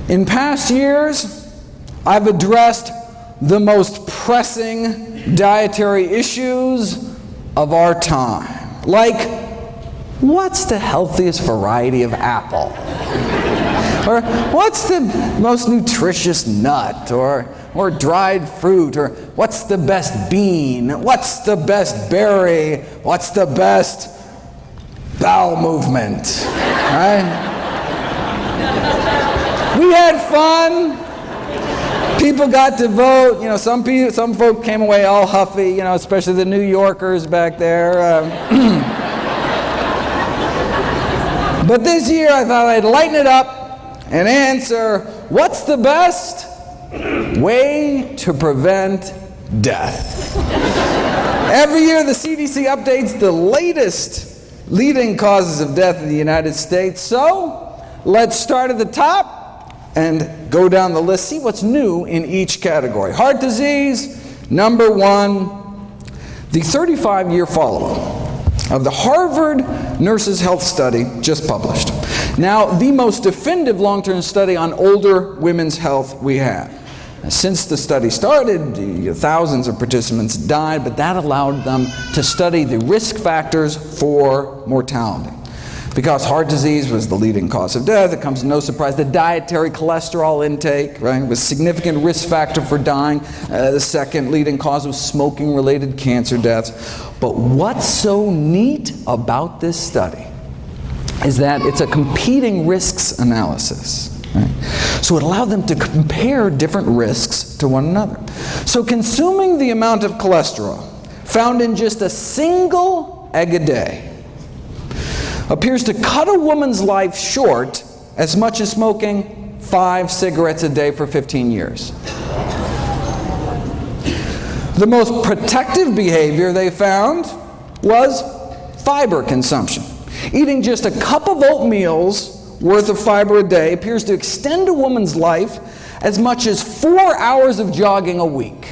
In past years, I've addressed the most pressing dietary issues of our time, like what's the healthiest variety of apple? Or what's the most nutritious nut? Or dried fruit? Or what's the best bean? What's the best berry? What's the best bowel movement? Right? We had fun. People got to vote. You know, some folk came away all huffy. You know, especially the New Yorkers back there. But this year, I thought I'd lighten it up and answer: what's the best way to prevent death? Every year, the CDC updates the latest leading causes of death in the United States. So let's start at the top and go down the list, see what's new in each category. Heart disease, number one, the 35-year follow-up of the Harvard Nurses' Health Study just published. Now, the most definitive long-term study on older women's health we have. Since the study started, thousands of participants died, but that allowed them to study the risk factors for mortality. Because heart disease was the leading cause of death, it comes as no surprise that dietary cholesterol intake, right, was a significant risk factor for dying. The second leading cause was smoking-related cancer deaths. But what's so neat about this study is that it's a competing risks analysis. Right? So it allowed them to compare different risks to one another. So consuming the amount of cholesterol found in just a single egg a day appears to cut a woman's life short as much as smoking 5 cigarettes a day for 15 years. The most protective behavior they found was fiber consumption. Eating just a cup of oatmeal's worth of fiber a day appears to extend a woman's life as much as 4 hours of jogging a week.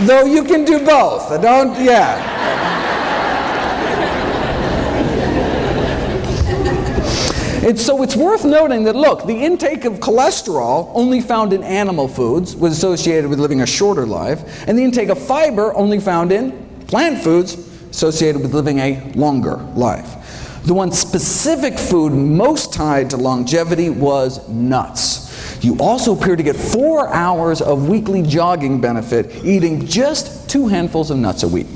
Though you can do both. So it's worth noting that, look, the intake of cholesterol only found in animal foods was associated with living a shorter life, and the intake of fiber only found in plant foods associated with living a longer life. The one specific food most tied to longevity was nuts. You also appear to get 4 hours of weekly jogging benefit eating just 2 handfuls of nuts a week.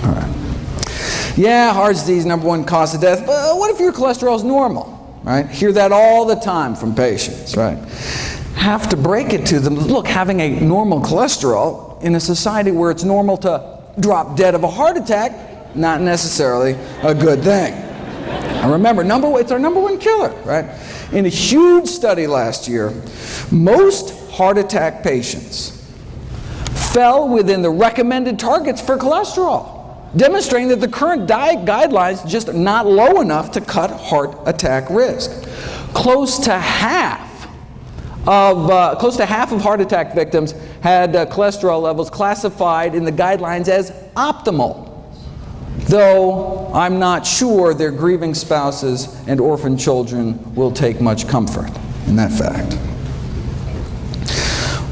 All right. Yeah, heart disease, number one cause of death, but what if your cholesterol is normal, right? Hear that all the time from patients, right? Have to break it to them. Look, having a normal cholesterol in a society where it's normal to drop dead of a heart attack, not necessarily a good thing. And remember, it's our number one killer, right? In a huge study last year, most heart attack patients fell within the recommended targets for cholesterol, demonstrating that the current diet guidelines just are not low enough to cut heart attack risk. Close to half of heart attack victims had cholesterol levels classified in the guidelines as optimal, though I'm not sure their grieving spouses and orphan children will take much comfort in that fact.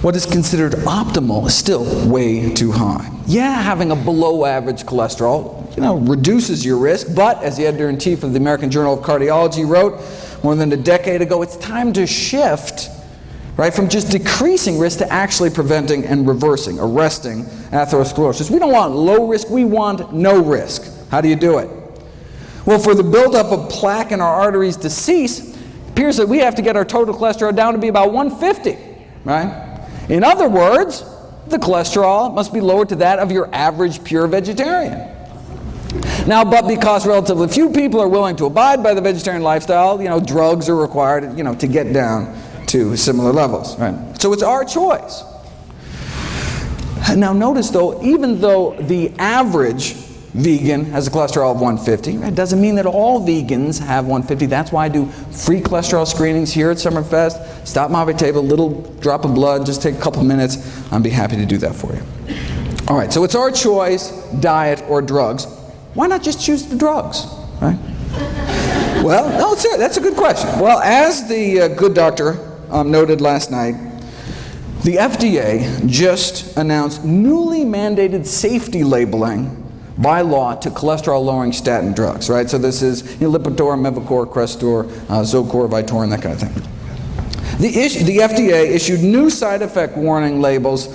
What is considered optimal is still way too high. Yeah, having a below average cholesterol, reduces your risk, but as the editor-in-chief of the American Journal of Cardiology wrote more than a decade ago, it's time to shift, right, from just decreasing risk to actually preventing and arresting atherosclerosis. We don't want low risk, we want no risk. How do you do it? Well, for the buildup of plaque in our arteries to cease, it appears that we have to get our total cholesterol down to be about 150, right? In other words, the cholesterol must be lowered to that of your average pure vegetarian. Now, but because relatively few people are willing to abide by the vegetarian lifestyle, drugs are required, to get down to similar levels, right? So it's our choice. Now notice though, even though the average vegan has a cholesterol of 150, it doesn't mean that all vegans have 150. That's why I do free cholesterol screenings here at Summerfest. Stop by my table, little drop of blood, just take a couple minutes. I'd be happy to do that for you. All right, so it's our choice, diet or drugs. why not just choose the drugs, right? Well, no, sir, that's a good question. Well, as the good doctor noted last night, the FDA just announced newly mandated safety labeling by law to cholesterol-lowering statin drugs, right? So this is Lipitor, Mevacor, Crestor, Zocor, Vytorin, that kind of thing. The FDA issued new side effect warning labels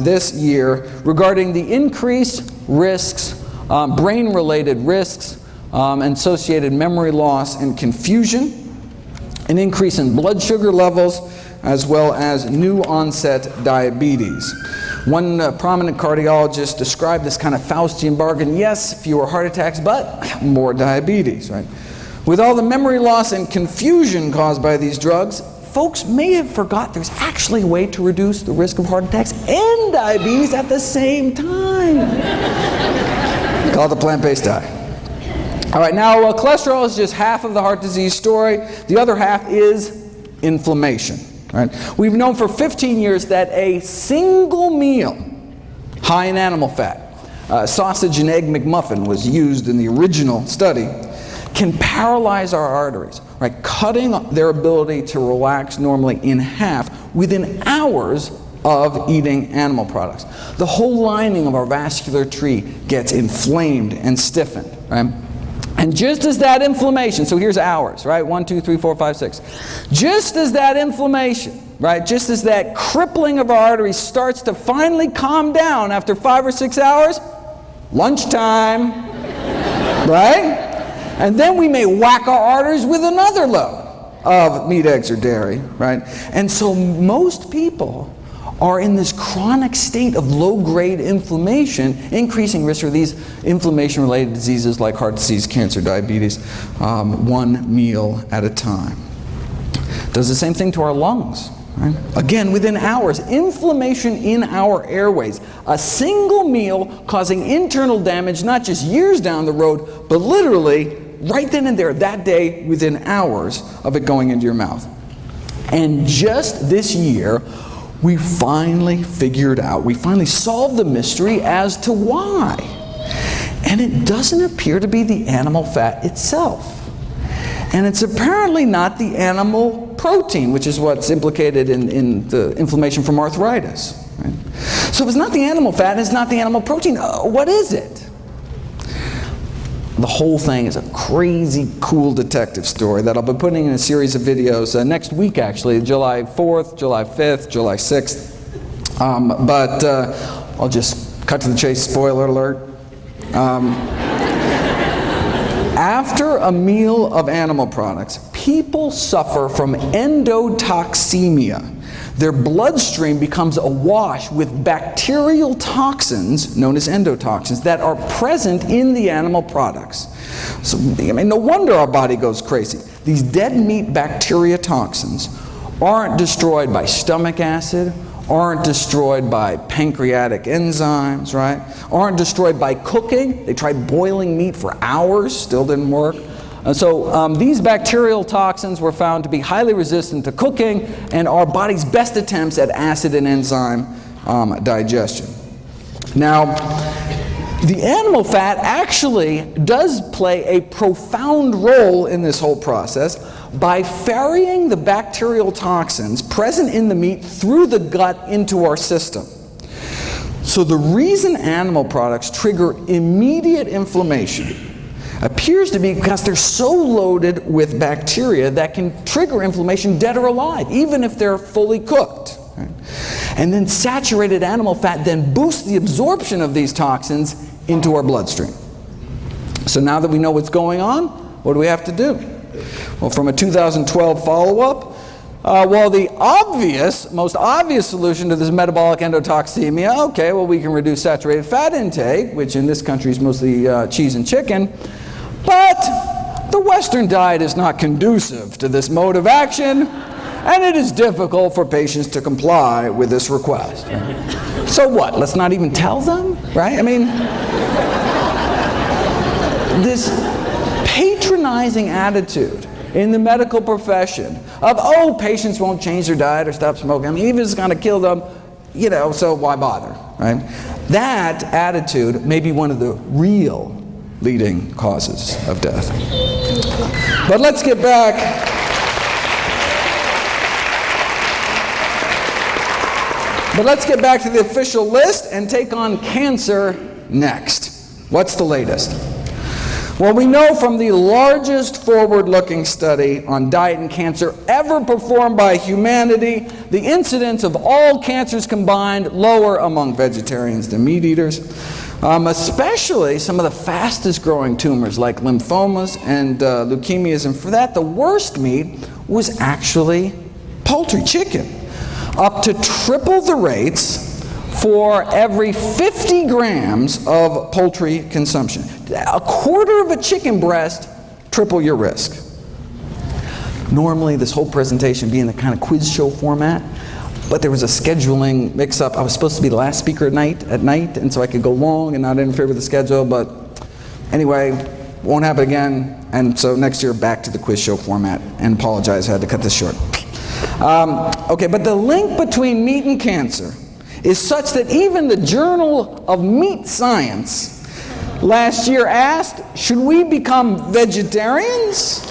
this year regarding the increased risks, brain-related risks, associated memory loss and confusion, an increase in blood sugar levels, as well as new onset diabetes. One prominent cardiologist described this kind of Faustian bargain: yes, fewer heart attacks, but more diabetes, right? With all the memory loss and confusion caused by these drugs, folks may have forgot there's actually a way to reduce the risk of heart attacks and diabetes at the same time. Called the plant-based diet. All right, now cholesterol is just half of the heart disease story. The other half is inflammation. Right? We've known for 15 years that a single meal high in animal fat, sausage and egg McMuffin was used in the original study, can paralyze our arteries, right? Cutting their ability to relax normally in half within hours of eating animal products. The whole lining of our vascular tree gets inflamed and stiffened, right? And just as that inflammation, so here's hours, right? 1, 2, 3, 4, 5, 6. Just as that inflammation, right? Just as that crippling of our arteries starts to finally calm down after 5 or 6 hours, lunchtime, right? And then we may whack our arteries with another load of meat, eggs, or dairy, right? And so most people are in this chronic state of low-grade inflammation, increasing risk for these inflammation-related diseases like heart disease, cancer, diabetes, one meal at a time. Does the same thing to our lungs. Right? Again, within hours, inflammation in our airways. A single meal causing internal damage, not just years down the road, but literally right then and there, that day, within hours of it going into your mouth. And just this year, we finally figured out, we finally solved the mystery as to why. And it doesn't appear to be the animal fat itself. And it's apparently not the animal protein, which is what's implicated in the inflammation from arthritis. Right? So if it's not the animal fat and it's not the animal protein, what is it? The whole thing is a crazy cool detective story that I'll be putting in a series of videos next week, actually, July 4th, July 5th, July 6th. But I'll just cut to the chase, spoiler alert. After a meal of animal products, people suffer from endotoxemia. Their bloodstream becomes awash with bacterial toxins, known as endotoxins, that are present in the animal products. So, no wonder our body goes crazy. These dead meat bacteria toxins aren't destroyed by stomach acid, aren't destroyed by pancreatic enzymes, right? Aren't destroyed by cooking. They tried boiling meat for hours, still didn't work. So these bacterial toxins were found to be highly resistant to cooking and our body's best attempts at acid and enzyme digestion. Now, the animal fat actually does play a profound role in this whole process by ferrying the bacterial toxins present in the meat through the gut into our system. So the reason animal products trigger immediate inflammation appears to be because they're so loaded with bacteria that can trigger inflammation dead or alive, even if they're fully cooked. Right? And then saturated animal fat then boosts the absorption of these toxins into our bloodstream. So now that we know what's going on, what do we have to do? Well, from a 2012 follow-up, the most obvious solution to this metabolic endotoxemia, okay, well, we can reduce saturated fat intake, which in this country is mostly cheese and chicken, but the Western diet is not conducive to this mode of action, and it is difficult for patients to comply with this request. Right? So what? Let's not even tell them, right? I mean, this patronizing attitude in the medical profession of, oh, patients won't change their diet or stop smoking. I mean, even if it's going to kill them, so why bother, right? That attitude may be one of the real leading causes of death. But let's get back. But let's get back to the official list and take on cancer next. What's the latest? Well, we know from the largest forward-looking study on diet and cancer ever performed by humanity, the incidence of all cancers combined lower among vegetarians than meat eaters, especially some of the fastest growing tumors like lymphomas and leukemias. And for that, the worst meat was actually poultry, chicken, up to triple the rates for every 50 grams of poultry consumption. A quarter of a chicken breast, triple your risk. Normally, this whole presentation being the kind of quiz show format, but there was a scheduling mix-up. I was supposed to be the last speaker at night, and so I could go long and not interfere with the schedule, but anyway, won't happen again, and so next year back to the quiz show format, and apologize, I had to cut this short. Okay, but the link between meat and cancer is such that even the Journal of Meat Science last year asked, should we become vegetarians?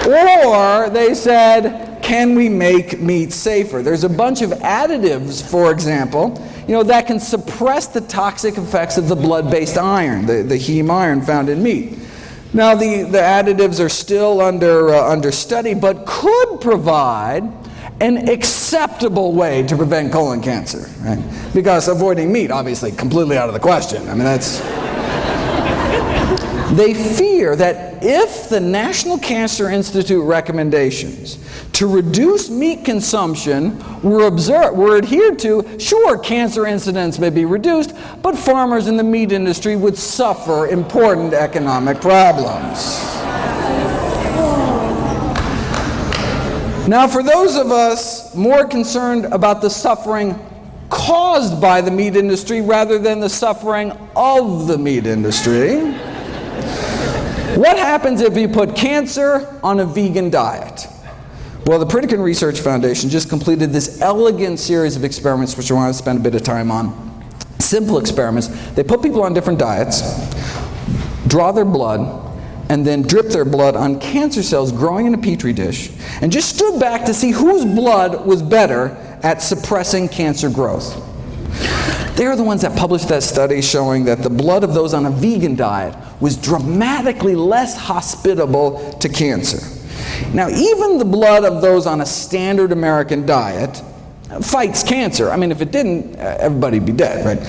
Or they said, can we make meat safer? There's a bunch of additives, for example, that can suppress the toxic effects of the blood-based iron, the heme iron found in meat. Now, the additives are still under study, but could provide an acceptable way to prevent colon cancer, right? Because avoiding meat, obviously, completely out of the question. I mean, that's... They fear that if the National Cancer Institute recommendations to reduce meat consumption were adhered to, sure, cancer incidence may be reduced, but farmers in the meat industry would suffer important economic problems. Now, for those of us more concerned about the suffering caused by the meat industry rather than the suffering of the meat industry, what happens if you put cancer on a vegan diet? Well, the Pritikin Research Foundation just completed this elegant series of experiments, which I want to spend a bit of time on. Simple experiments. They put people on different diets, draw their blood, and then drip their blood on cancer cells growing in a petri dish, and just stood back to see whose blood was better at suppressing cancer growth. They're the ones that published that study showing that the blood of those on a vegan diet was dramatically less hospitable to cancer. Now, even the blood of those on a standard American diet fights cancer. I mean, if it didn't, everybody'd be dead, right?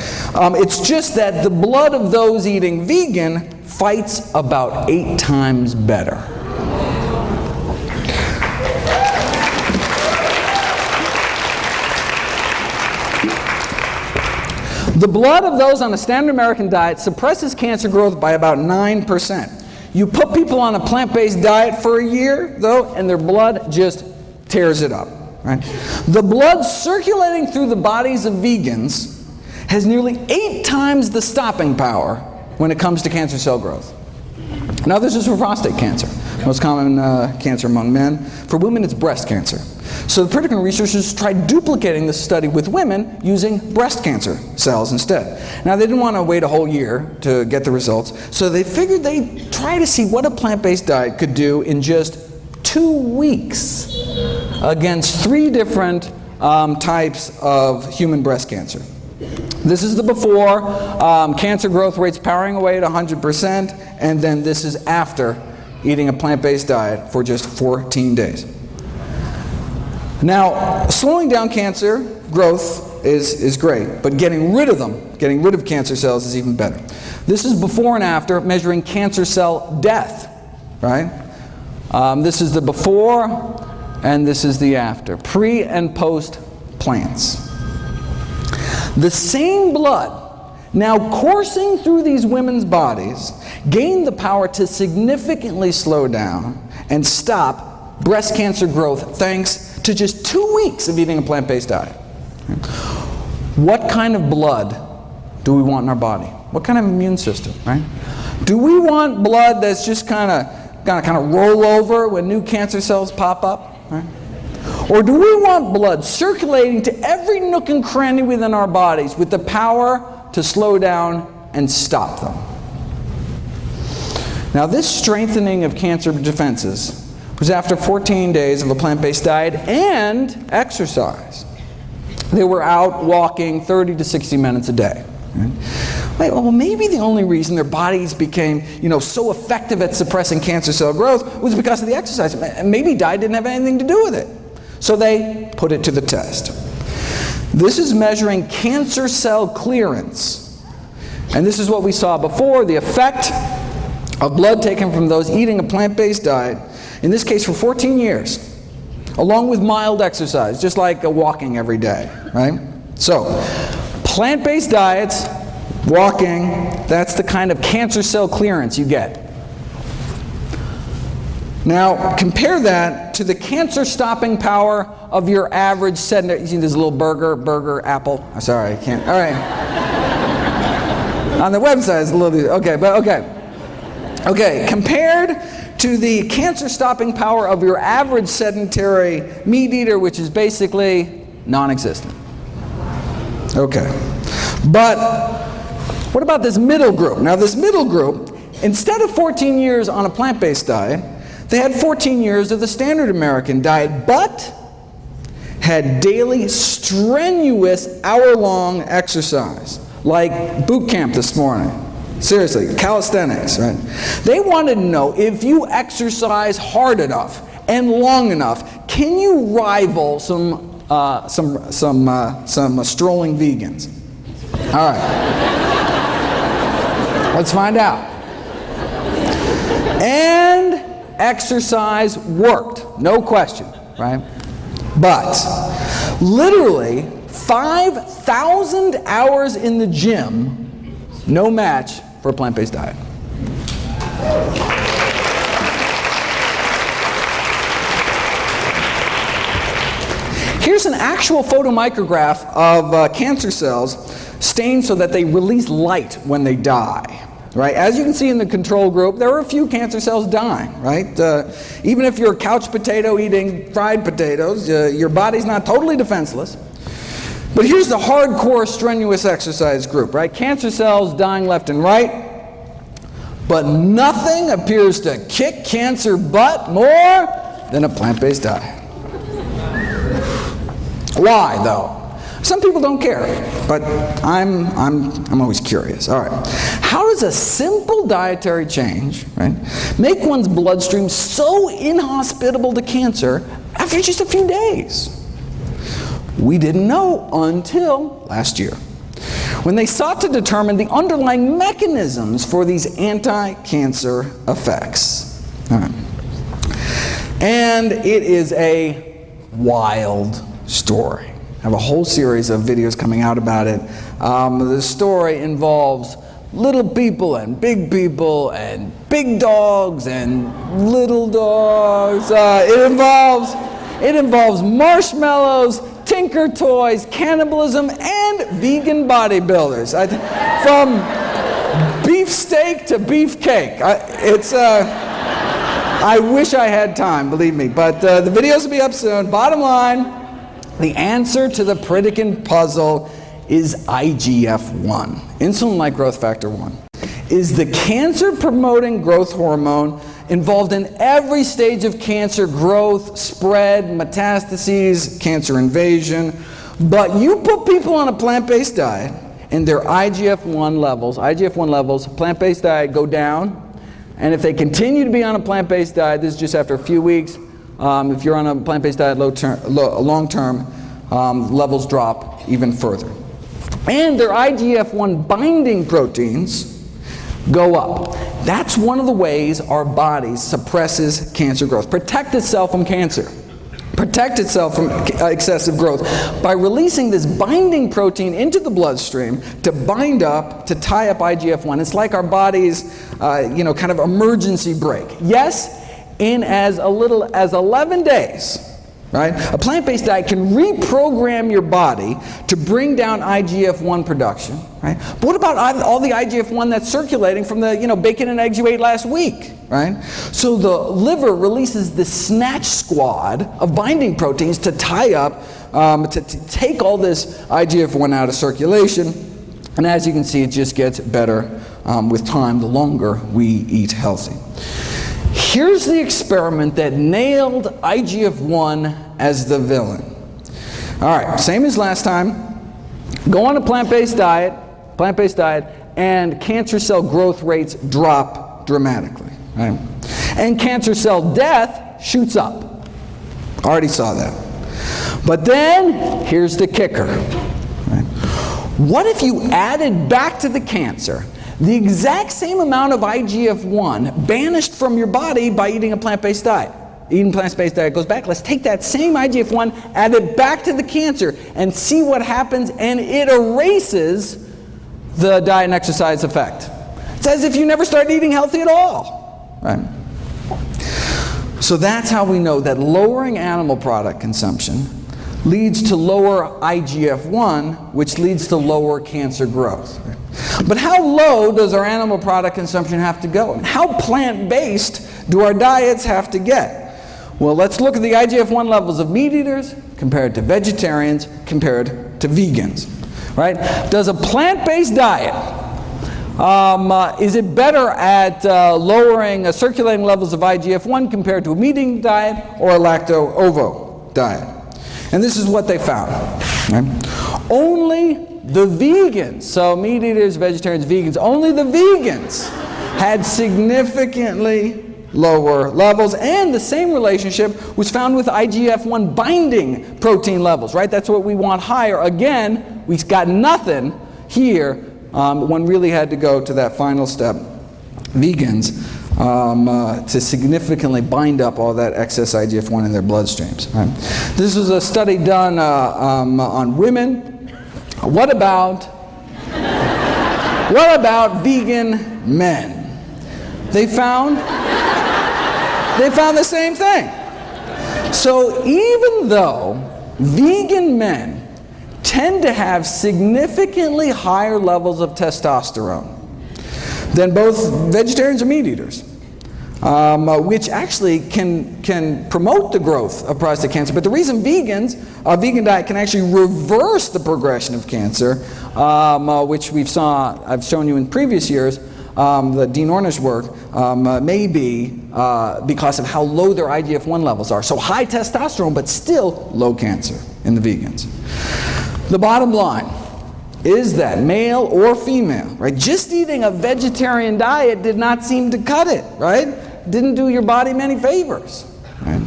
It's just that the blood of those eating vegan fights about 8 times better. The blood of those on a standard American diet suppresses cancer growth by about 9%. You put people on a plant-based diet for a year, though, and their blood just tears it up. Right? The blood circulating through the bodies of vegans has nearly 8 times the stopping power when it comes to cancer cell growth. Now, this is for prostate cancer, most common cancer among men. For women, it's breast cancer. So the Pritikin researchers tried duplicating this study with women using breast cancer cells instead. Now, they didn't want to wait a whole year to get the results, so they figured they'd try to see what a plant-based diet could do in just 2 weeks against 3 different types of human breast cancer. This is the before, cancer growth rates powering away at 100%, and then this is after eating a plant-based diet for just 14 days. Now, slowing down cancer growth is great, but getting rid of them, getting rid of cancer cells is even better. This is before and after measuring cancer cell death, right? This is the before, and this is the after, pre and post plants. The same blood now coursing through these women's bodies gained the power to significantly slow down and stop breast cancer growth thanks to just 2 weeks of eating a plant-based diet. What kind of blood do we want in our body? What kind of immune system, right? Do we want blood that's just kind of roll over when new cancer cells pop up, right? Or do we want blood circulating to every nook and cranny within our bodies with the power to slow down and stop them. Now, this strengthening of cancer defenses was after 14 days of a plant-based diet and exercise. They were out walking 30 to 60 minutes a day. Right? Well, maybe the only reason their bodies became, so effective at suppressing cancer cell growth was because of the exercise. Maybe diet didn't have anything to do with it. So they put it to the test. This is measuring cancer cell clearance. And this is what we saw before, the effect of blood taken from those eating a plant-based diet, in this case for 14 years, along with mild exercise, just like walking every day, right? So, plant-based diets, walking, that's the kind of cancer cell clearance you get. Now, compare that to the cancer-stopping power of your average sedentary. You see this little burger, apple? Oh, sorry, I can't. All right. On the website, it's a little, okay, but okay. Okay, compared to the cancer-stopping power of your average sedentary meat eater, which is basically non-existent. Okay. But what about this middle group? Now, this middle group, instead of 14 years on a plant-based diet, they had 14 years of the standard American diet, but had daily strenuous hour-long exercise, like boot camp this morning. Seriously, calisthenics, right? They wanted to know, if you exercise hard enough and long enough, can you rival some strolling vegans? All right. Let's find out. And exercise worked, no question, right? But literally 5,000 hours in the gym, no match for a plant-based diet. Here's an actual photomicrograph of cancer cells stained so that they release light when they die. Right? As you can see in the control group, there are a few cancer cells dying, right? Even if you're a couch potato eating fried potatoes, your body's not totally defenseless. But here's the hardcore strenuous exercise group, right? Cancer cells dying left and right, but nothing appears to kick cancer butt more than a plant-based diet. Why, though? Some people don't care, but I'm always curious. All right, how does a simple dietary change, right, make one's bloodstream so inhospitable to cancer after just a few days? We didn't know until last year, when they sought to determine the underlying mechanisms for these anti-cancer effects. All right. And it is a wild story. I have a whole series of videos coming out about it. The story involves little people and big dogs and little dogs. It involves marshmallows, Tinker Toys, cannibalism, and vegan bodybuilders. From beefsteak to beefcake. I wish I had time, believe me. But the videos will be up soon. Bottom line, the answer to the Pritikin puzzle is IGF-1, insulin-like growth factor 1, is the cancer-promoting growth hormone involved in every stage of cancer growth, spread, metastases, cancer invasion. But you put people on a plant-based diet and their IGF-1 levels, plant-based diet go down. And if they continue to be on a plant-based diet, this is just after a few weeks, if you're on a plant-based diet long-term, levels drop even further. And their IGF-1 binding proteins go up. That's one of the ways our body suppresses cancer growth. Protect itself from cancer. Protect itself from excessive growth by releasing this binding protein into the bloodstream to bind up, to tie up IGF-1. It's like our body's, kind of emergency brake. Yes, in as little as 11 days. Right? A plant-based diet can reprogram your body to bring down IGF-1 production. Right? But what about all the IGF-1 that's circulating from the bacon and eggs you ate last week? Right? So the liver releases this snatch squad of binding proteins to tie up, to take all this IGF-1 out of circulation. And as you can see, it just gets better with time the longer we eat healthy. Here's the experiment that nailed IGF-1 as the villain. All right, same as last time. Go on a plant-based diet, and cancer cell growth rates drop dramatically, right? And cancer cell death shoots up. Already saw that. But then, here's the kicker. Right? What if you added back to the cancer the exact same amount of IGF-1 banished from your body by eating a plant-based diet? Eating plant-based diet goes back. Let's take that same IGF-1, add it back to the cancer, and see what happens, and it erases the diet and exercise effect. It's as if you never started eating healthy at all. Right? So that's how we know that lowering animal product consumption leads to lower IGF-1, which leads to lower cancer growth. But how low does our animal product consumption have to go? How plant-based do our diets have to get? Well, let's look at the IGF-1 levels of meat eaters compared to vegetarians compared to vegans. Right? Does a plant-based diet, is it better at lowering circulating levels of IGF-1 compared to a meat-eating diet or a lacto-ovo diet? And this is what they found. Right? Only the vegans, so meat eaters, vegetarians, vegans, only the vegans had significantly lower levels, and the same relationship was found with IGF-1 binding protein levels, right? That's what we want higher. Again, we got nothing here. One really had to go to that final step, vegans, to significantly bind up all that excess IGF-1 in their bloodstreams. Right? This was a study done on women. What about vegan men? They found the same thing. So even though vegan men tend to have significantly higher levels of testosterone than both vegetarians and meat eaters, which actually can promote the growth of prostate cancer. But the reason a vegan diet can actually reverse the progression of cancer, which I've shown you in previous years, the Dean Ornish work, may be because of how low their IGF-1 levels are. So high testosterone, but still low cancer in the vegans. The bottom line is that male or female, right, just eating a vegetarian diet did not seem to cut it, right? Didn't do your body many favors. Right?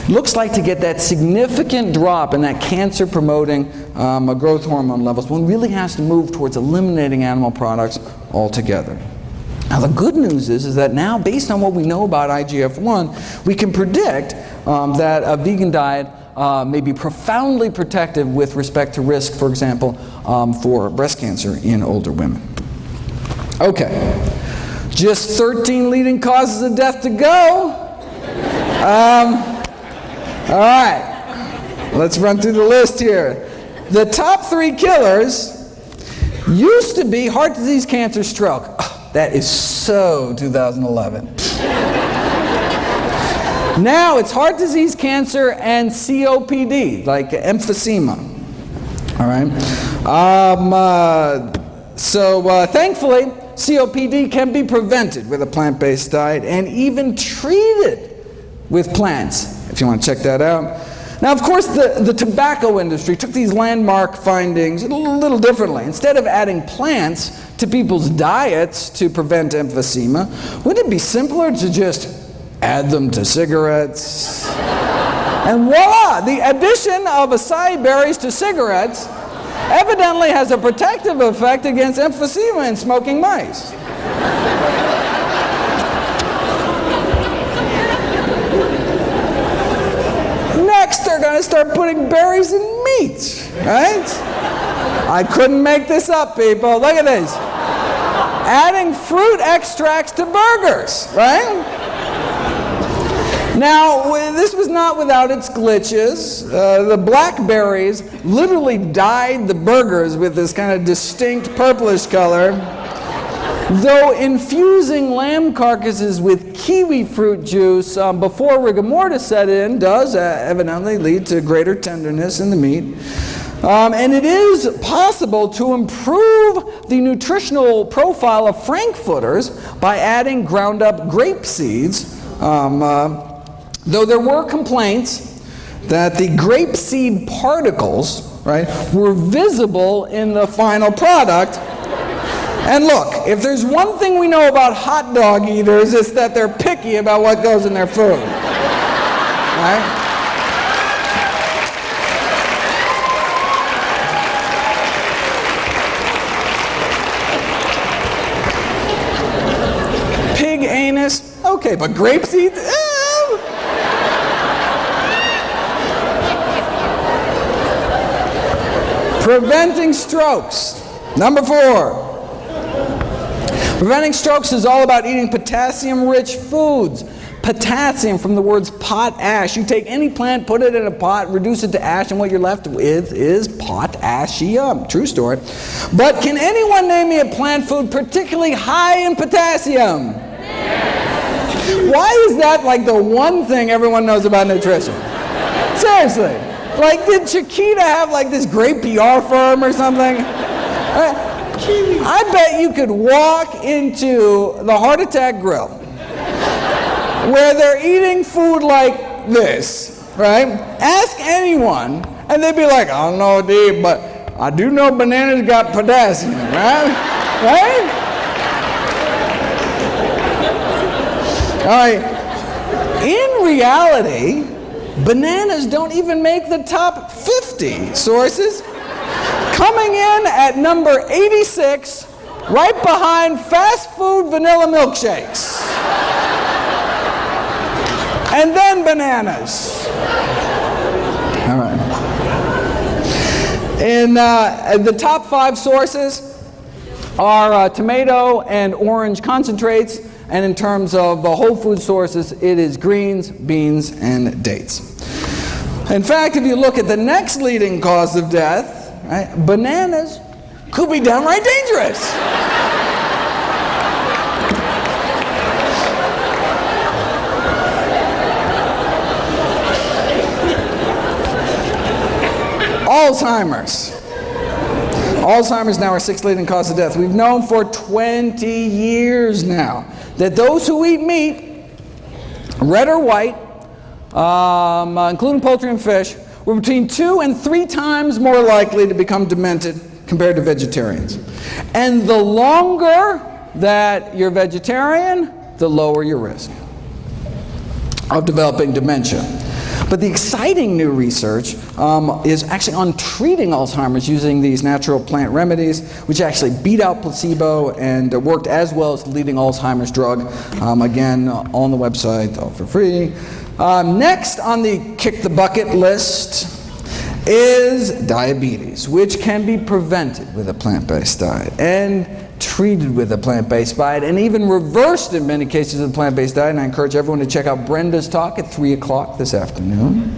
Looks like to get that significant drop in that cancer-promoting growth hormone levels, one really has to move towards eliminating animal products altogether. Now the good news is that now, based on what we know about IGF-1, we can predict that a vegan diet may be profoundly protective with respect to risk, for example, for breast cancer in older women. Okay, just 13 leading causes of death to go. All right, let's run through the list here. The top 3 killers used to be heart disease, cancer, stroke. Oh, that is so 2011. Now it's heart disease, cancer, and COPD, like emphysema. All right. Thankfully, COPD can be prevented with a plant-based diet and even treated with plants, if you want to check that out. Now, of course, the tobacco industry took these landmark findings a little differently. Instead of adding plants to people's diets to prevent emphysema, wouldn't it be simpler to just add them to cigarettes? And voila! The addition of acai berries to cigarettes evidently has a protective effect against emphysema in smoking mice. Next, they're going to start putting berries in meat, right? I couldn't make this up, people. Look at this. Adding fruit extracts to burgers, right? Now, this was not without its glitches. The blackberries literally dyed the burgers with this kind of distinct purplish color, though infusing lamb carcasses with kiwi fruit juice before rigor mortis set in does evidently lead to greater tenderness in the meat. And it is possible to improve the nutritional profile of frankfurters by adding ground up grape seeds, though there were complaints that the grape seed particles, right, were visible in the final product. And look, if there's one thing we know about hot dog eaters, it's that they're picky about what goes in their food. Right? Pig anus, okay, but grape seeds? Preventing strokes. Number 4. Preventing strokes is all about eating potassium-rich foods. Potassium from the words potash. You take any plant, put it in a pot, reduce it to ash, and what you're left with is potassium. True story. But can anyone name me a plant food particularly high in potassium? Why is that like the one thing everyone knows about nutrition? Seriously. Like, did Chiquita have like this great PR firm or something? I bet you could walk into the Heart Attack Grill where they're eating food like this, right? Ask anyone, and they'd be like, I don't know, Dave, but I do know bananas got potassium, right? Right? All right. In reality, bananas don't even make the top 50 sources. Coming in at number 86, right behind fast food vanilla milkshakes. And then bananas. All right. And the top 5 sources are tomato and orange concentrates. And in terms of the whole food sources, it is greens, beans, and dates. In fact, if you look at the next leading cause of death, right, bananas could be downright dangerous. Alzheimer's. Alzheimer's now our 6th leading cause of death. We've known for 20 years now that those who eat meat, red or white, including poultry and fish, were between 2 and 3 times more likely to become demented compared to vegetarians. And the longer that you're vegetarian, the lower your risk of developing dementia. But the exciting new research is actually on treating Alzheimer's using these natural plant remedies, which actually beat out placebo and worked as well as the leading Alzheimer's drug. Again, on the website, all for free. Next on the kick the bucket list is diabetes, which can be prevented with a plant-based diet and treated with a plant-based diet and even reversed in many cases with a plant-based diet. And I encourage everyone to check out Brenda's talk at 3 o'clock this afternoon.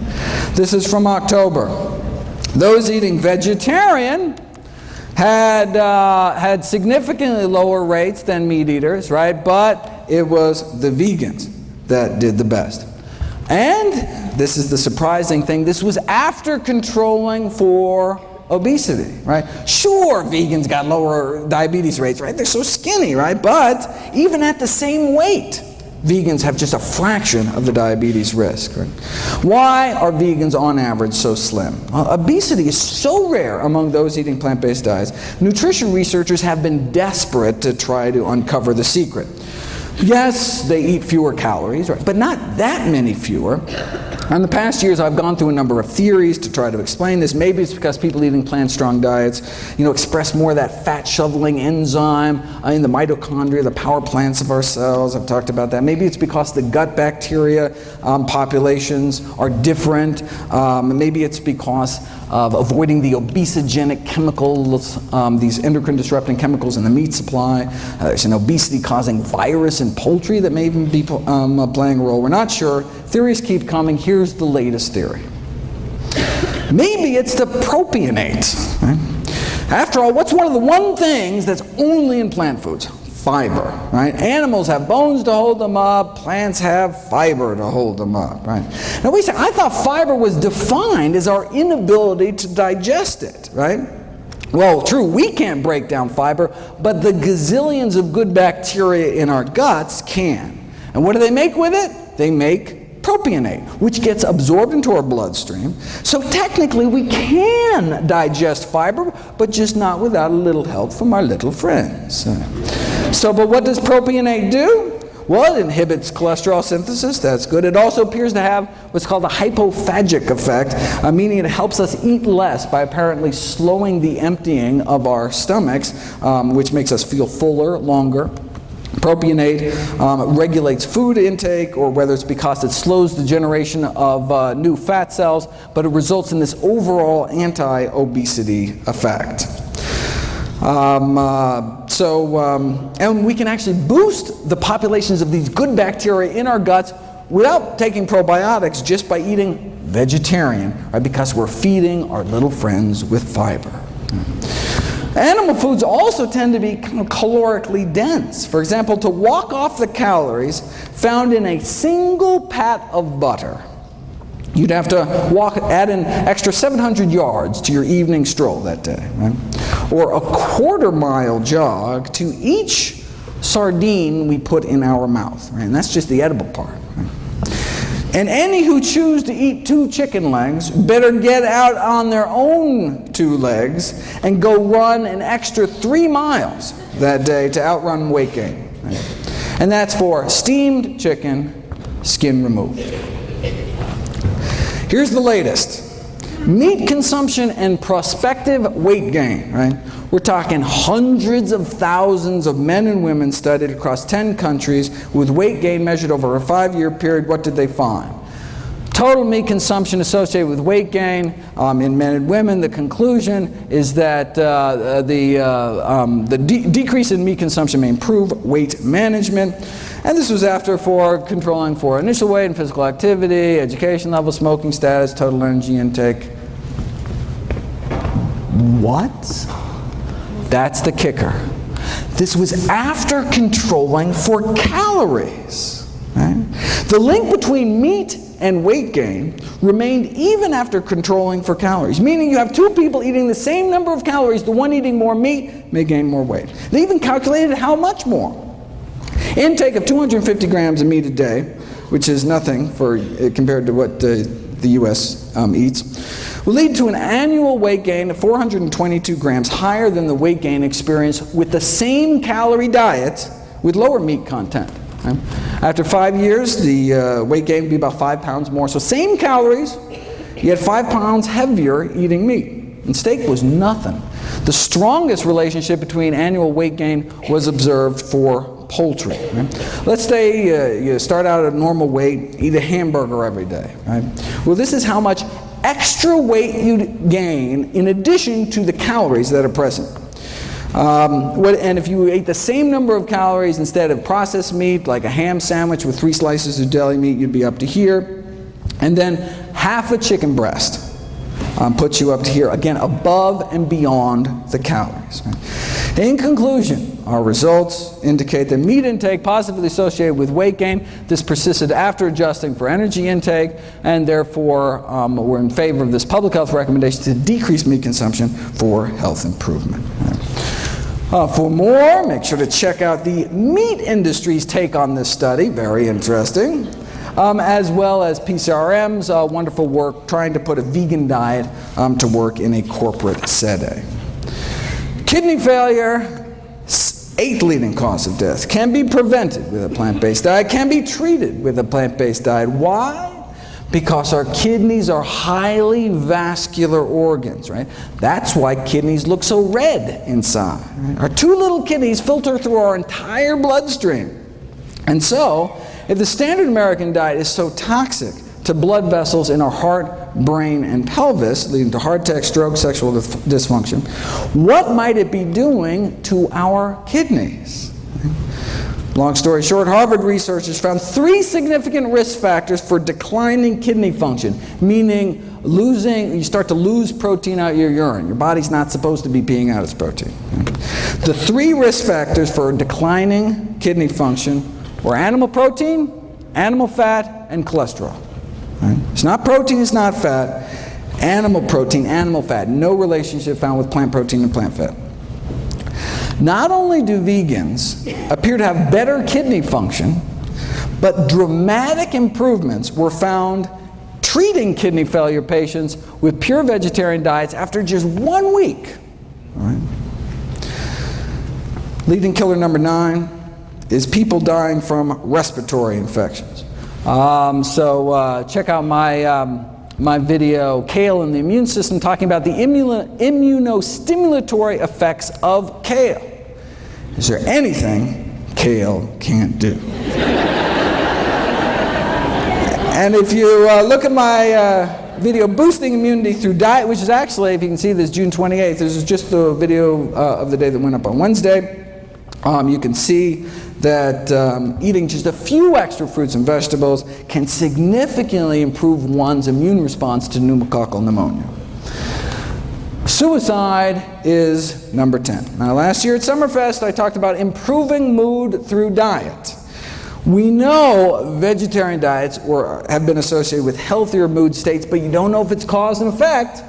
This is from October. Those eating vegetarian had significantly lower rates than meat eaters, right? But it was the vegans that did the best. And this is the surprising thing, this was after controlling for obesity, right? Sure, vegans got lower diabetes rates, right? They're so skinny, right? But even at the same weight, vegans have just a fraction of the diabetes risk, right? Why are vegans on average so slim? Obesity is so rare among those eating plant-based diets. Nutrition researchers have been desperate to try to uncover the secret. Yes, they eat fewer calories, right? But not that many fewer. In the past years, I've gone through a number of theories to try to explain this. Maybe it's because people eating plant-strong diets, express more of that fat-shoveling enzyme in the mitochondria, the power plants of our cells. I've talked about that. Maybe it's because the gut bacteria populations are different. Maybe it's because of avoiding the obesogenic chemicals, these endocrine-disrupting chemicals in the meat supply. There's an obesity-causing virus in poultry that may even be playing a role. We're not sure. Theories keep coming. Here's the latest theory. Maybe it's the propionate. Right? After all, what's one things that's only in plant foods? fiber, right? Animals have bones to hold them up, plants have fiber to hold them up, right? Now I thought fiber was defined as our inability to digest it, right? Well, true, we can't break down fiber, but the gazillions of good bacteria in our guts can. And what do they make with it? They make propionate, which gets absorbed into our bloodstream. So technically we can digest fiber, but just not without a little help from our little friends. But what does propionate do? Well, it inhibits cholesterol synthesis. That's good. It also appears to have what's called a hypophagic effect, meaning it helps us eat less by apparently slowing the emptying of our stomachs, which makes us feel fuller longer. Propionate regulates food intake, or whether it's because it slows the generation of new fat cells, but it results in this overall anti-obesity effect. And we can actually boost the populations of these good bacteria in our guts without taking probiotics, just by eating vegetarian, right? Because we're feeding our little friends with fiber. Animal foods also tend to be kind of calorically dense. For example, to walk off the calories found in a single pat of butter, you'd have to add an extra 700 yards to your evening stroll that day, right? Or a quarter-mile jog to each sardine we put in our mouth, right? And that's just the edible part, right? And any who choose to eat 2 chicken legs better get out on their own 2 legs and go run an extra 3 miles that day to outrun weight gain, right? And that's for steamed chicken, skin removed. Here's the latest. Meat consumption and prospective weight gain, right? We're talking hundreds of thousands of men and women studied across 10 countries with weight gain measured over a 5-year period. What did they find? Total meat consumption associated with weight gain in men and women. The conclusion is that the decrease in meat consumption may improve weight management. And this was after controlling for initial weight and physical activity, education level, smoking status, total energy intake. What? That's the kicker. This was after controlling for calories. Right? The link between meat and weight gain remained even after controlling for calories, meaning you have 2 people eating the same number of calories, the one eating more meat may gain more weight. They even calculated how much more. Intake of 250 grams of meat a day, which is nothing compared to what the U.S. Eats, will lead to an annual weight gain of 422 grams, higher than the weight gain experienced with the same calorie diet with lower meat content. Right? After 5 years, the weight gain would be about 5 pounds more. So same calories, yet 5 pounds heavier eating meat. And steak was nothing. The strongest relationship between annual weight gain was observed for poultry. Right? Let's say you start out at a normal weight, eat a hamburger every day. Right? Well, this is how much extra weight you'd gain in addition to the calories that are present. And if you ate the same number of calories instead of processed meat, like a ham sandwich with 3 slices of deli meat, you'd be up to here. And then half a chicken breast puts you up to here, again, above and beyond the calories. Right? In conclusion, our results indicate that meat intake positively associated with weight gain. This persisted after adjusting for energy intake, and therefore we're in favor of this public health recommendation to decrease meat consumption for health improvement. For more, make sure to check out the meat industry's take on this study, very interesting, as well as PCRM's wonderful work trying to put a vegan diet to work in a corporate setting. Kidney failure, 8th leading cause of death, can be prevented with a plant-based diet, can be treated with a plant-based diet. Why? Because our kidneys are highly vascular organs, right? That's why kidneys look so red inside. Right? Our 2 little kidneys filter through our entire bloodstream. And so, if the standard American diet is so toxic to blood vessels in our heart, brain, and pelvis, leading to heart attack, stroke, sexual dysfunction, what might it be doing to our kidneys? Long story short, Harvard researchers found 3 significant risk factors for declining kidney function, meaning you start to lose protein out of your urine. Your body's not supposed to be peeing out its protein. The 3 risk factors for declining kidney function were animal protein, animal fat, and cholesterol. Right? It's not protein, it's not fat. Animal protein, animal fat. No relationship found with plant protein and plant fat. Not only do vegans appear to have better kidney function, but dramatic improvements were found treating kidney failure patients with pure vegetarian diets after just 1 week. All right. Leading killer number 9 is people dying from respiratory infections. Check out my video, Kale and the Immune System, talking about the immunostimulatory effects of kale. Is there anything kale can't do? And if you look at my video, Boosting Immunity Through Diet, which is actually, if you can see this, June 28th, this is just the video of the day that went up on Wednesday. You can see that eating just a few extra fruits and vegetables can significantly improve one's immune response to pneumococcal pneumonia. Suicide is number 10. Now, last year at Summerfest, I talked about improving mood through diet. We know vegetarian diets have been associated with healthier mood states, but you don't know if it's cause and effect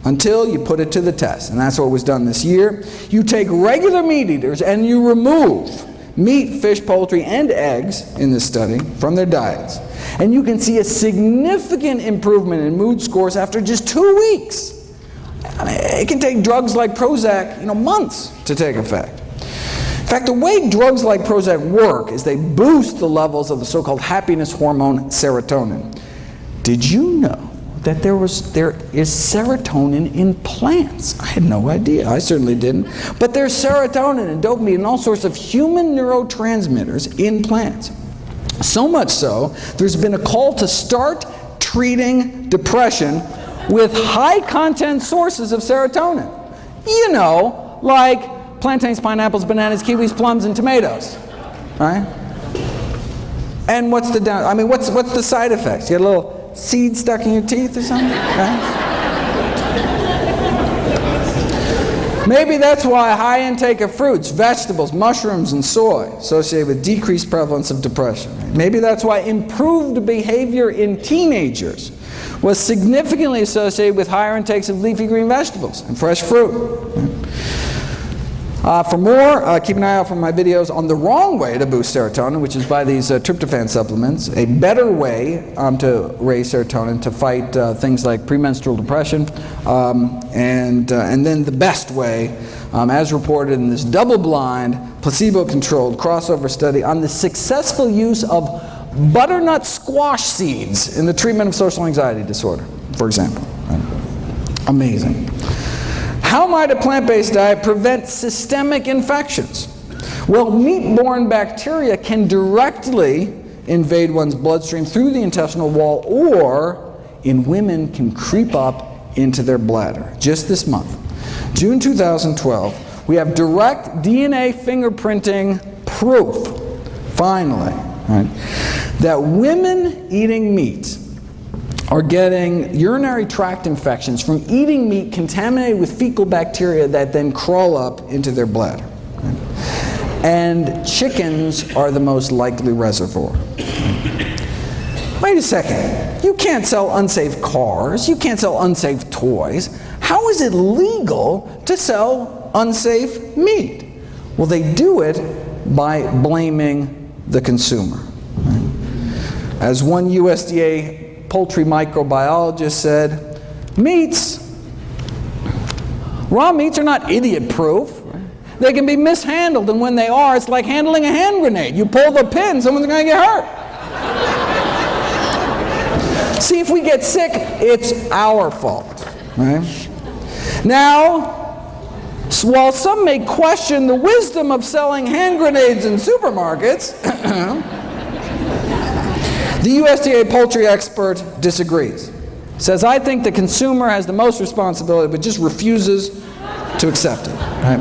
until you put it to the test. And that's what was done this year. You take regular meat eaters and you remove meat, fish, poultry, and eggs in this study from their diets. And you can see a significant improvement in mood scores after just 2 weeks. I mean, it can take drugs like Prozac, months to take effect. In fact, the way drugs like Prozac work is they boost the levels of the so-called happiness hormone serotonin. Did you know that there is serotonin in plants? I had no idea. I certainly didn't. But there's serotonin and dopamine and all sorts of human neurotransmitters in plants. So much so, there's been a call to start treating depression with high-content sources of serotonin. Like plantains, pineapples, bananas, kiwis, plums, and tomatoes. Right? And what's the side effects? You get a little seed stuck in your teeth or something? Right? Maybe that's why a high intake of fruits, vegetables, mushrooms, and soy associated with decreased prevalence of depression. Maybe that's why improved behavior in teenagers was significantly associated with higher intakes of leafy green vegetables and fresh fruit. For more, keep an eye out for my videos on the wrong way to boost serotonin, which is by these tryptophan supplements, a better way to raise serotonin to fight things like premenstrual depression, and then the best way, as reported in this double-blind, placebo-controlled crossover study on the successful use of butternut squash seeds in the treatment of social anxiety disorder, for example. Amazing. How might a plant-based diet prevent systemic infections? Well, meat-borne bacteria can directly invade one's bloodstream through the intestinal wall, or in women can creep up into their bladder. Just this month, June 2012, we have direct DNA fingerprinting proof, finally, right, that women eating meat are getting urinary tract infections from eating meat contaminated with fecal bacteria that then crawl up into their bladder. Right? And chickens are the most likely reservoir. Wait a second. You can't sell unsafe cars. You can't sell unsafe toys. How is it legal to sell unsafe meat? Well, they do it by blaming the consumer. Right? As one USDA poultry microbiologist said, raw meats are not idiot-proof. They can be mishandled, and when they are, it's like handling a hand grenade. You pull the pin, someone's going to get hurt. See, if we get sick, it's our fault. Right? Now, while some may question the wisdom of selling hand grenades in supermarkets, the USDA poultry expert disagrees. Says, I think the consumer has the most responsibility, but just refuses to accept it. Right?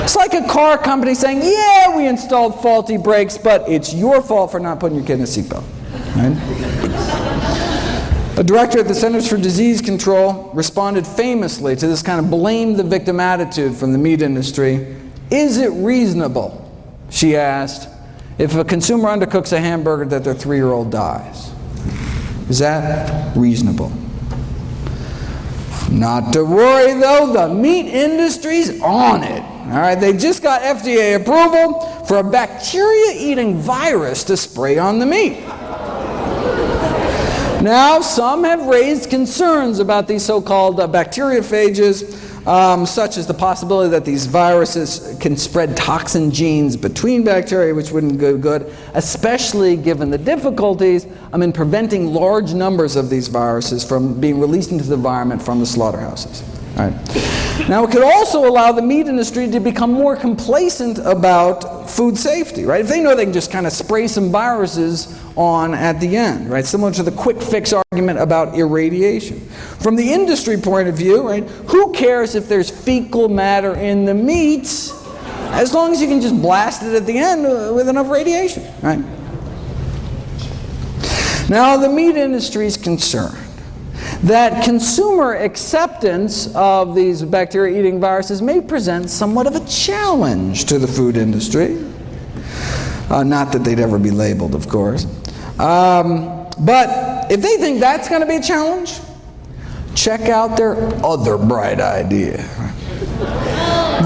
It's like a car company saying, yeah, we installed faulty brakes, but it's your fault for not putting your kid in a seatbelt. Right? A director at the Centers for Disease Control responded famously to this kind of blame the victim attitude from the meat industry. Is it reasonable, she asked, if a consumer undercooks a hamburger that their 3-year-old dies? Is that reasonable? Not to worry though, the meat industry's on it. All right, they just got FDA approval for a bacteria-eating virus to spray on the meat. Now, some have raised concerns about these so-called bacteriophages, such as the possibility that these viruses can spread toxin genes between bacteria, which wouldn't be good, especially given the difficulties in preventing large numbers of these viruses from being released into the environment from the slaughterhouses. All right. Now, it could also allow the meat industry to become more complacent about food safety, right? If they know they can just kind of spray some viruses on at the end, right? Similar to the quick fix argument about irradiation. From the industry point of view, right, who cares if there's fecal matter in the meats, as long as you can just blast it at the end with enough radiation, right? Now, the meat industry is concerned that consumer acceptance of these bacteria-eating viruses may present somewhat of a challenge to the food industry. Not that they'd ever be labeled, of course. But if they think that's going to be a challenge, check out their other bright idea.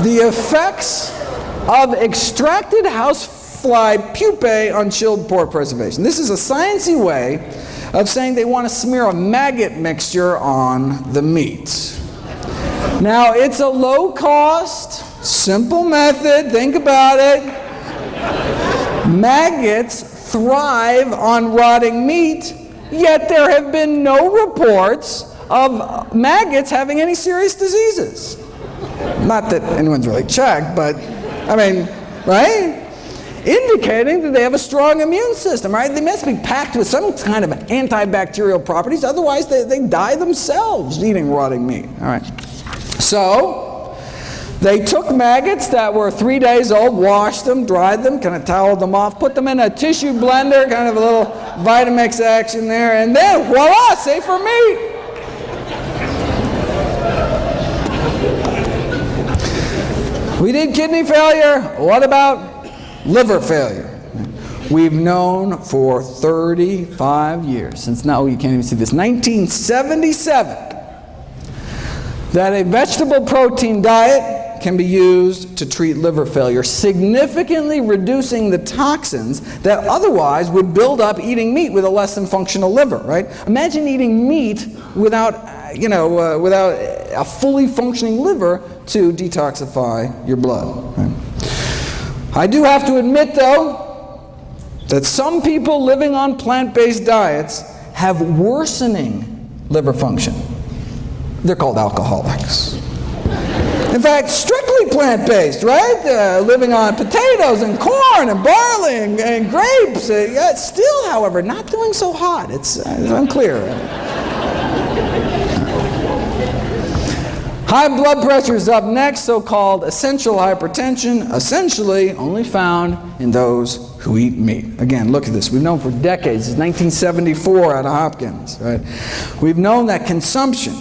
The effects of extracted housefly pupae on chilled pork preservation. This is a sciencey way of saying they want to smear a maggot mixture on the meat. Now, it's a low-cost, simple method. Think about it. Maggots thrive on rotting meat, yet there have been no reports of maggots having any serious diseases. Not that anyone's really checked, but, I mean, right? Indicating that they have a strong immune system, right? They must be packed with some kind of antibacterial properties, otherwise they die themselves eating rotting meat. All right. So, they took maggots that were 3 days old, washed them, dried them, kind of toweled them off, put them in a tissue blender, kind of a little Vitamix action there, and then voila, safer meat. We did kidney failure. What about liver failure? We've known for 35 years, since now you can't even see this, 1977, that a vegetable protein diet can be used to treat liver failure, significantly reducing the toxins that otherwise would build up eating meat with a less than functional liver, right? Imagine eating meat without a fully functioning liver to detoxify your blood. Right? I do have to admit, though, that some people living on plant-based diets have worsening liver function. They're called alcoholics. In fact, strictly plant-based, right? Living on potatoes and corn and barley and grapes. Still, however, not doing so hot. It's unclear. High blood pressure is up next, so-called essential hypertension, essentially only found in those who eat meat. Again, look at this. We've known for decades, it's 1974 out of Hopkins, right? We've known that consumption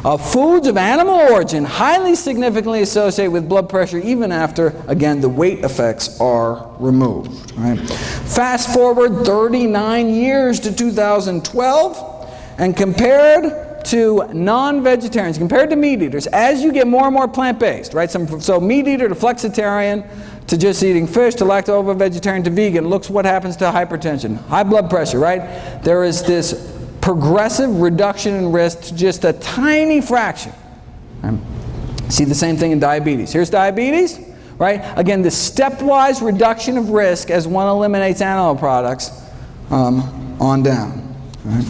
of foods of animal origin highly significantly associate with blood pressure even after, again, the weight effects are removed, right? Fast forward 39 years to 2012, and compared to non-vegetarians, compared to meat eaters, as you get more and more plant-based, right? So meat eater to flexitarian, to just eating fish, to lacto-vegetarian to vegan, looks what happens to hypertension, high blood pressure, right? There is this progressive reduction in risk to just a tiny fraction. Right? See the same thing in diabetes. Here's diabetes, right? Again, the stepwise reduction of risk as one eliminates animal products on down. Right?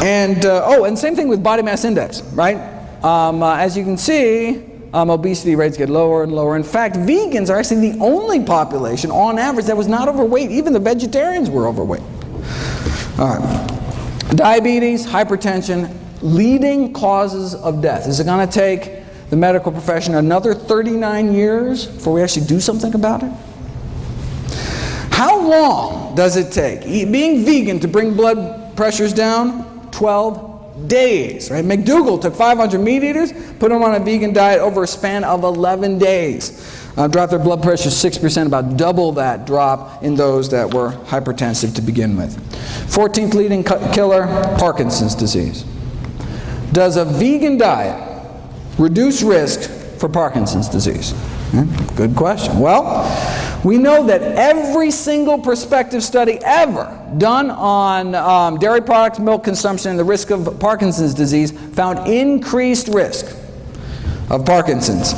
And same thing with body mass index, right? As you can see, obesity rates get lower and lower. In fact, vegans are actually the only population, on average, that was not overweight. Even the vegetarians were overweight. All right. Diabetes, hypertension, leading causes of death. Is it going to take the medical profession another 39 years before we actually do something about it? How long does it take being vegan to bring blood pressures down? 12 days, right? McDougall took 500 meat eaters, put them on a vegan diet over a span of 11 days. Dropped their blood pressure 6%, about double that drop in those that were hypertensive to begin with. 14th leading killer, Parkinson's disease. Does a vegan diet reduce risk for Parkinson's disease? Good question. Well, we know that every single prospective study ever done on dairy products, milk consumption, and the risk of Parkinson's disease found increased risk of Parkinson's.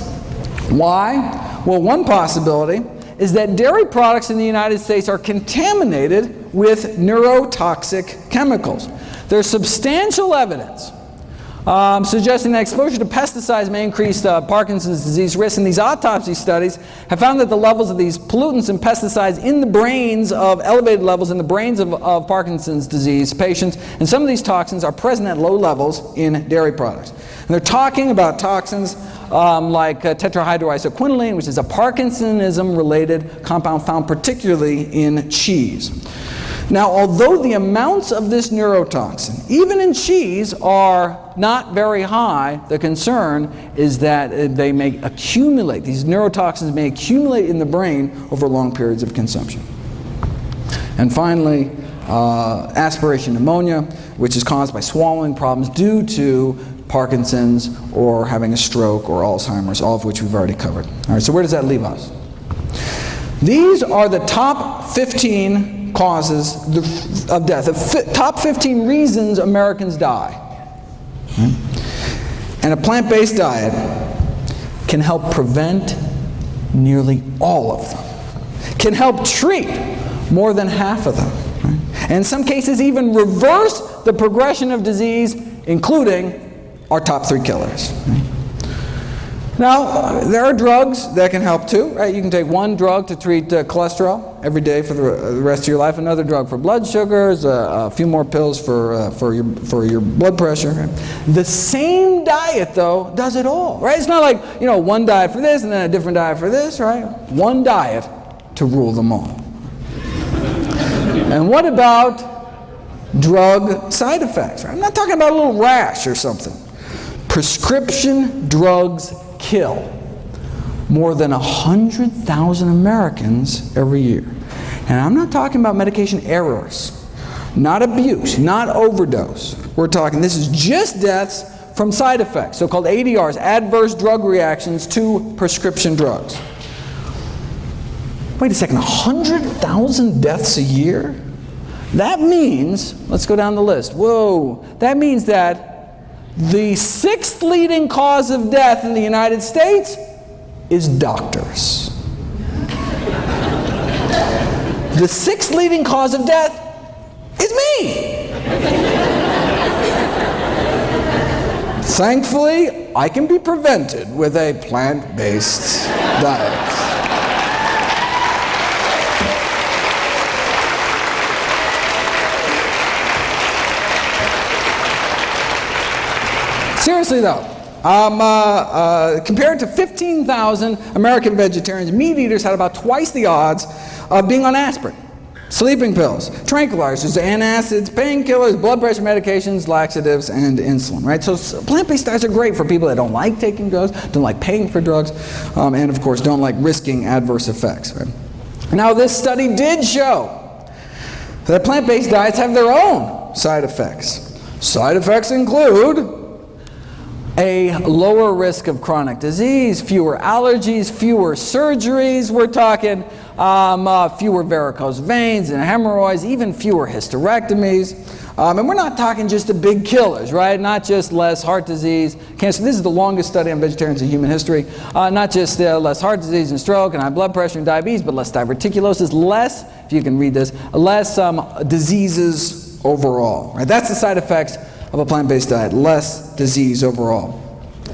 Why? Well, one possibility is that dairy products in the United States are contaminated with neurotoxic chemicals. There's substantial evidence suggesting that exposure to pesticides may increase Parkinson's disease risk, and these autopsy studies have found that the levels of these pollutants and pesticides in the brains of elevated levels in the brains of Parkinson's disease patients, and some of these toxins are present at low levels in dairy products. And they're talking about toxins like tetrahydroisoquinoline, which is a Parkinsonism-related compound found particularly in cheese. Now, although the amounts of this neurotoxin, even in cheese, are not very high, the concern is that they may accumulate. These neurotoxins may accumulate in the brain over long periods of consumption. And finally, aspiration pneumonia, which is caused by swallowing problems due to Parkinson's or having a stroke or Alzheimer's, all of which we've already covered. All right, so where does that leave us? These are the top 15 causes of death, the top 15 reasons Americans die. And a plant-based diet can help prevent nearly all of them, can help treat more than half of them, and in some cases even reverse the progression of disease, including our top 3 killers. Now, there are drugs that can help too, right? You can take one drug to treat cholesterol every day for the rest of your life, another drug for blood sugars, a few more pills for your blood pressure. Right? The same diet, though, does it all, right? It's not like, one diet for this and then a different diet for this, right? One diet to rule them all. And what about drug side effects? Right? I'm not talking about a little rash or something. Prescription drugs kill more than 100,000 Americans every year. And I'm not talking about medication errors, not abuse, not overdose. We're talking, this is just deaths from side effects, so-called ADRs, adverse drug reactions to prescription drugs. Wait a second, 100,000 deaths a year? That means, let's go down the list. Whoa, that means that the 6th leading cause of death in the United States is doctors. The 6th leading cause of death is me. Thankfully, I can be prevented with a plant-based diet. Seriously though, compared to 15,000 American vegetarians, meat eaters had about twice the odds of being on aspirin, sleeping pills, tranquilizers, antacids, painkillers, blood pressure medications, laxatives, and insulin, right? So plant-based diets are great for people that don't like taking drugs, don't like paying for drugs, and of course don't like risking adverse effects, right? Now this study did show that plant-based diets have their own side effects. Side effects include a lower risk of chronic disease, fewer allergies, fewer surgeries. We're talking fewer varicose veins and hemorrhoids, even fewer hysterectomies. And we're not talking just the big killers, right? Not just less heart disease, cancer. This is the longest study on vegetarians in human history. Not just less heart disease and stroke and high blood pressure and diabetes, but less diverticulosis, less, if you can read this, less diseases overall, right? That's the side effects of a plant-based diet, less disease overall.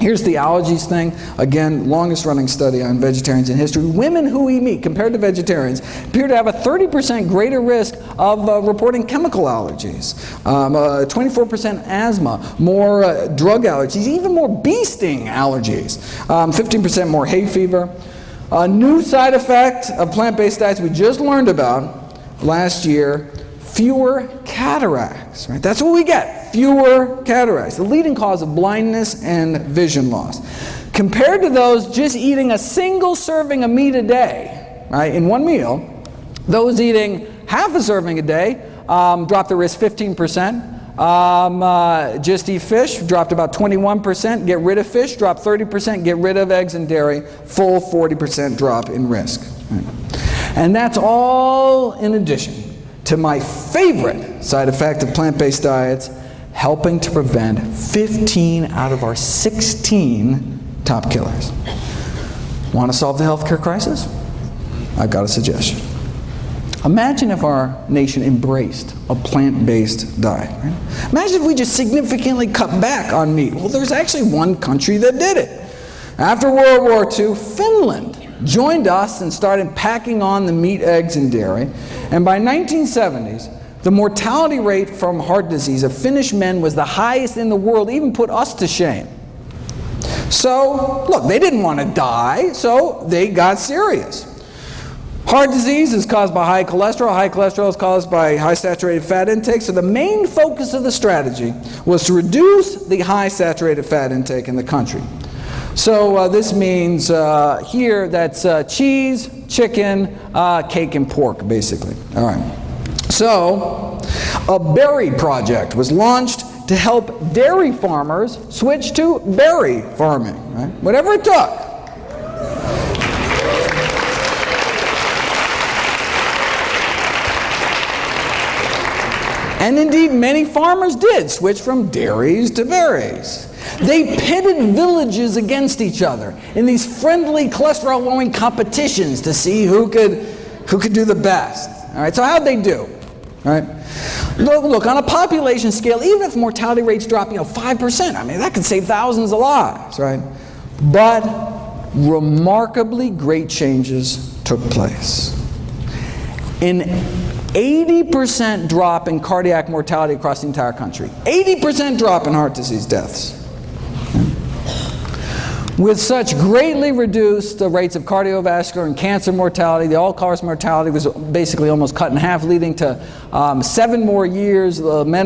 Here's the allergies thing. Again, longest running study on vegetarians in history. Women who eat meat compared to vegetarians appear to have a 30% greater risk of reporting chemical allergies, 24% asthma, more drug allergies, even more bee sting allergies, 15% more hay fever. A new side effect of plant-based diets we just learned about last year, fewer cataracts, right? That's what we get, fewer cataracts, the leading cause of blindness and vision loss. Compared to those just eating a single serving of meat a day, right, in one meal, those eating half a serving a day dropped the risk 15%. Just eat fish, dropped about 21%. Get rid of fish, drop 30%. Get rid of eggs and dairy, full 40% drop in risk. Right? And that's all in addition to my favorite side effect of plant-based diets, helping to prevent 15 out of our 16 top killers. Want to solve the healthcare crisis? I've got a suggestion. Imagine if our nation embraced a plant-based diet. Right? Imagine if we just significantly cut back on meat. Well, there's actually one country that did it. After World War II, Finland joined us and started packing on the meat, eggs, and dairy. And by 1970s, the mortality rate from heart disease of Finnish men was the highest in the world, even put us to shame. So, look, they didn't want to die, so they got serious. Heart disease is caused by high cholesterol. High cholesterol is caused by high saturated fat intake. So the main focus of the strategy was to reduce the high saturated fat intake in the country. So this means here that's cheese, chicken, cake, and pork, basically. All right. So a berry project was launched to help dairy farmers switch to berry farming, right? Whatever it took. And indeed, many farmers did switch from dairies to berries. They pitted villages against each other in these friendly cholesterol-lowering competitions to see who could do the best. All right, so how'd they do? All right, look, on a population scale, even if mortality rates drop, 5%, I mean, that could save thousands of lives, right? But remarkably great changes took place. In 80% drop in cardiac mortality across the entire country. 80% drop in heart disease deaths. With such greatly reduced rates of cardiovascular and cancer mortality, the all-cause mortality was basically almost cut in half, leading to 7 more years. Men